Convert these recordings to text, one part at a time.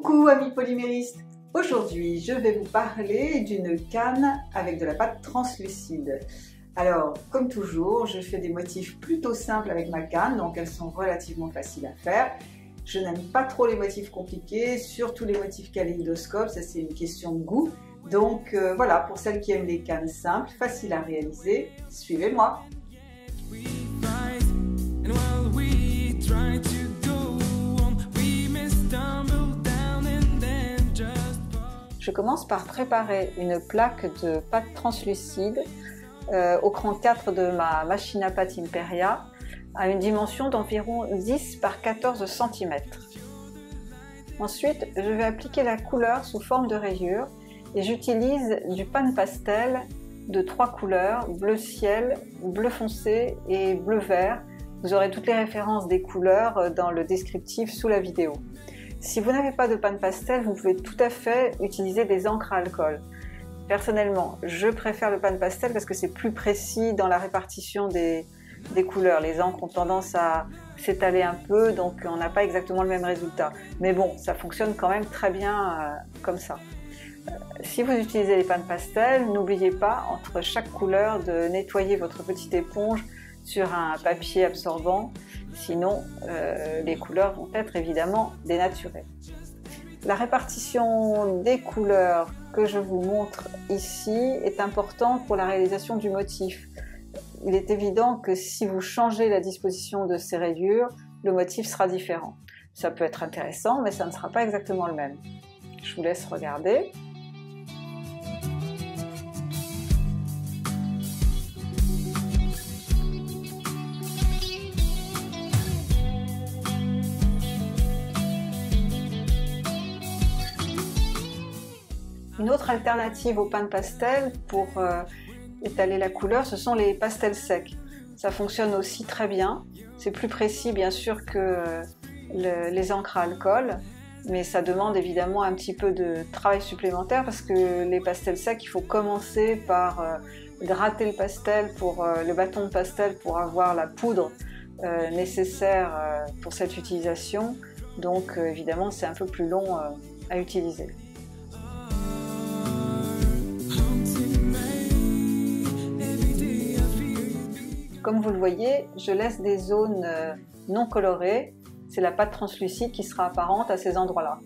Coucou amis polyméristes! Aujourd'hui, je vais vous parler d'une canne avec de la pâte translucide. Alors, comme toujours, je fais des motifs plutôt simples avec ma canne, donc elles sont relativement faciles à faire. Je n'aime pas trop les motifs compliqués, surtout les motifs kaléidoscopes, ça c'est une question de goût. Donc voilà, pour celles qui aiment les cannes simples, faciles à réaliser, suivez-moi! Je commence par préparer une plaque de pâte translucide au cran 4 de ma machine à pâte Imperia à une dimension d'environ 10 par 14 cm. Ensuite, je vais appliquer la couleur sous forme de rayures et j'utilise du pan pastel de 3 couleurs, bleu ciel, bleu foncé et bleu vert. Vous aurez toutes les références des couleurs dans le descriptif sous la vidéo. Si vous n'avez pas de pan pastel, vous pouvez tout à fait utiliser des encres à alcool. Personnellement, je préfère le pan pastel parce que c'est plus précis dans la répartition des couleurs. Les encres ont tendance à s'étaler un peu, donc on n'a pas exactement le même résultat. Mais bon, ça fonctionne quand même très bien comme ça. Si vous utilisez les pans pastel, n'oubliez pas, entre chaque couleur, de nettoyer votre petite éponge sur un papier absorbant, sinon les couleurs vont être évidemment dénaturées. La répartition des couleurs que je vous montre ici est importante pour la réalisation du motif. Il est évident que si vous changez la disposition de ces rayures, le motif sera différent. Ça peut être intéressant, mais ça ne sera pas exactement le même. Je vous laisse regarder. Une autre alternative au pan pastel pour étaler la couleur, ce sont les pastels secs. Ça fonctionne aussi très bien. C'est plus précis bien sûr que les encres à alcool, mais ça demande évidemment un petit peu de travail supplémentaire parce que les pastels secs, il faut commencer par gratter le pastel le bâton de pastel pour avoir la poudre nécessaire pour cette utilisation. Donc évidemment, c'est un peu plus long à utiliser. Comme vous le voyez, je laisse des zones non colorées. C'est la pâte translucide qui sera apparente à ces endroits-là.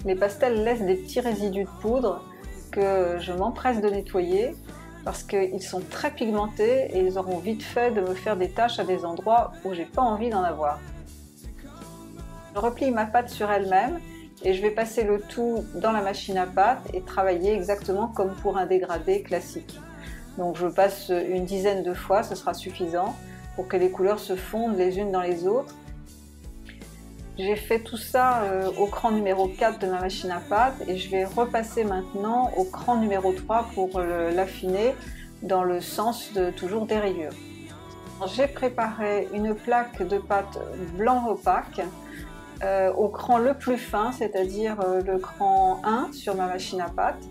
Les pastels laissent des petits résidus de poudre que je m'empresse de nettoyer parce qu'ils sont très pigmentés et ils auront vite fait de me faire des taches à des endroits où j'ai pas envie d'en avoir. Je replie ma pâte sur elle-même et je vais passer le tout dans la machine à pâte et travailler exactement comme pour un dégradé classique. Donc je passe une dizaine de fois, ce sera suffisant pour que les couleurs se fondent les unes dans les autres. J'ai fait tout ça au cran numéro 4 de ma machine à pâte et je vais repasser maintenant au cran numéro 3 pour l'affiner dans le sens toujours des rayures. J'ai préparé une plaque de pâte blanc opaque au cran le plus fin, c'est-à-dire le cran 1 sur ma machine à pâte,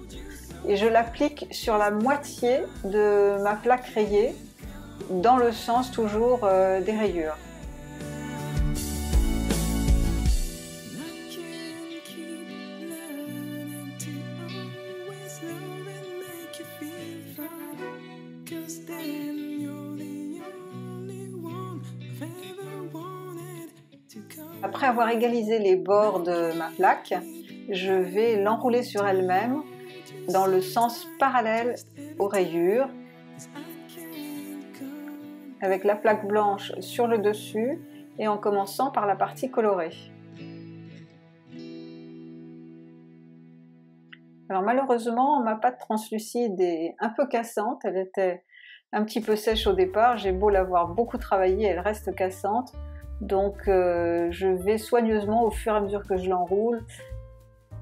et je l'applique sur la moitié de ma plaque rayée dans le sens toujours des rayures. Après avoir égalisé les bords de ma plaque, je vais l'enrouler sur elle-même dans le sens parallèle aux rayures, avec la plaque blanche sur le dessus et en commençant par la partie colorée. Alors malheureusement, ma pâte translucide est un peu cassante, elle était un petit peu sèche au départ, j'ai beau l'avoir beaucoup travaillée, elle reste cassante. Donc je vais soigneusement, au fur et à mesure que je l'enroule,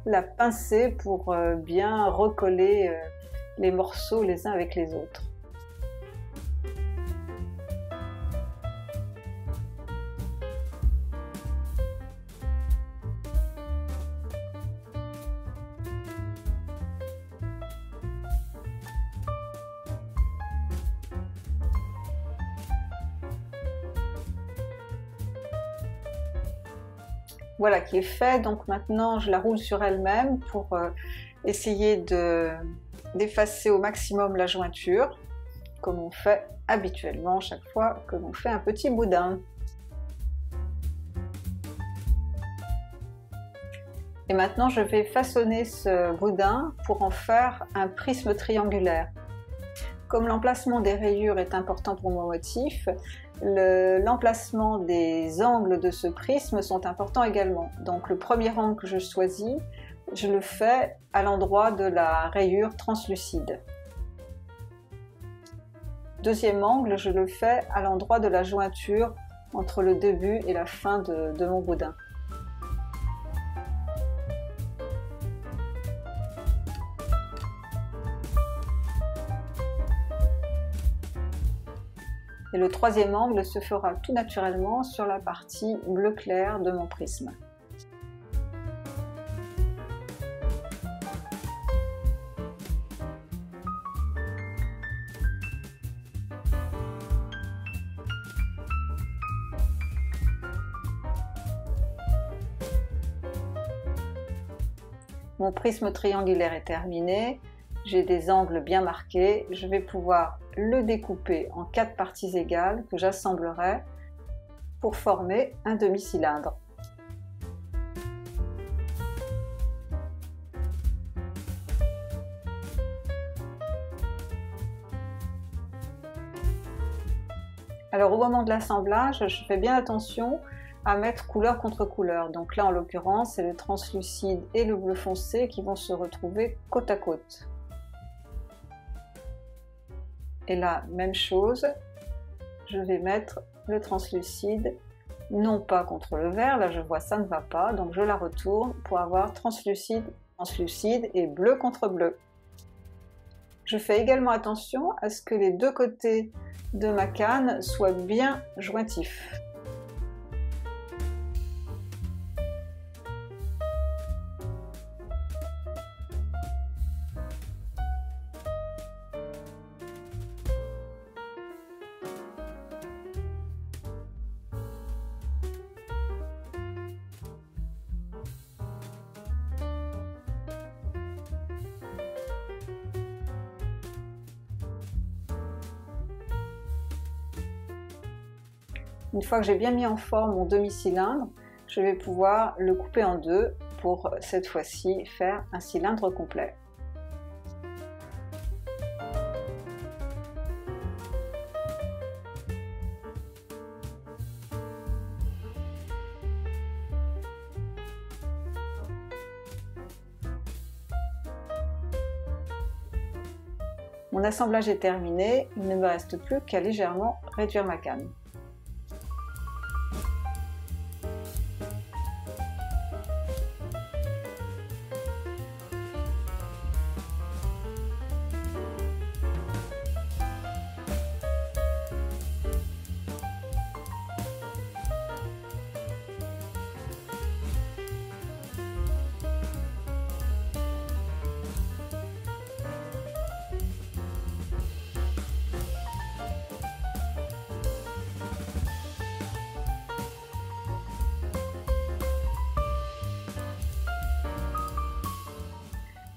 la pincer pour bien recoller les morceaux les uns avec les autres. Voilà qui est fait, donc maintenant je la roule sur elle-même pour essayer d'effacer au maximum la jointure, comme on fait habituellement chaque fois que l'on fait un petit boudin. Et maintenant je vais façonner ce boudin pour en faire un prisme triangulaire. Comme l'emplacement des rayures est important pour mon motif, l'emplacement des angles de ce prisme sont importants également. Donc le premier angle que je choisis, je le fais à l'endroit de la rayure translucide. Deuxième angle, je le fais à l'endroit de la jointure entre le début et la fin de mon boudin. Et le troisième angle se fera tout naturellement sur la partie bleu clair de mon prisme. Mon prisme triangulaire est terminé. J'ai des angles bien marqués, je vais pouvoir le découper en 4 parties égales que j'assemblerai pour former un demi-cylindre. Alors au moment de l'assemblage, je fais bien attention à mettre couleur contre couleur. Donc là en l'occurrence, c'est le translucide et le bleu foncé qui vont se retrouver côte à côte. Et là, même chose, je vais mettre le translucide, non pas contre le vert, là je vois ça ne va pas, donc je la retourne pour avoir translucide, translucide et bleu contre bleu. Je fais également attention à ce que les deux côtés de ma canne soient bien jointifs. Une fois que j'ai bien mis en forme mon demi-cylindre, je vais pouvoir le couper en deux pour cette fois-ci faire un cylindre complet. Mon assemblage est terminé, il ne me reste plus qu'à légèrement réduire ma canne.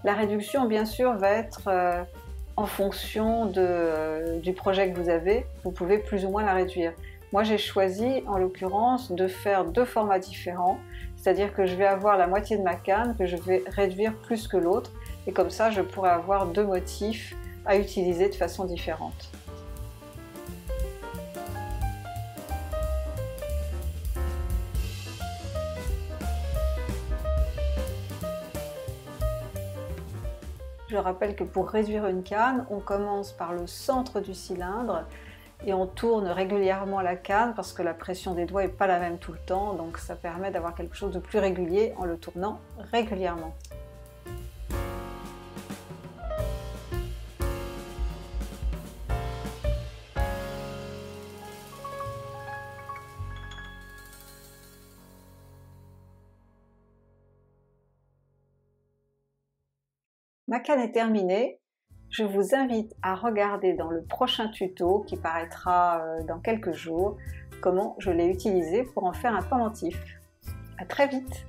La réduction, bien sûr, va être en fonction du projet que vous avez. Vous pouvez plus ou moins la réduire. Moi, j'ai choisi, en l'occurrence, de faire deux formats différents. C'est-à-dire que je vais avoir la moitié de ma canne que je vais réduire plus que l'autre. Et comme ça, je pourrai avoir deux motifs à utiliser de façon différente. Je rappelle que pour réduire une canne, on commence par le centre du cylindre et on tourne régulièrement la canne parce que la pression des doigts n'est pas la même tout le temps, donc ça permet d'avoir quelque chose de plus régulier en le tournant régulièrement. Ma canne est terminée. Je vous invite à regarder dans le prochain tuto qui paraîtra dans quelques jours comment je l'ai utilisé pour en faire un pendentif. À très vite!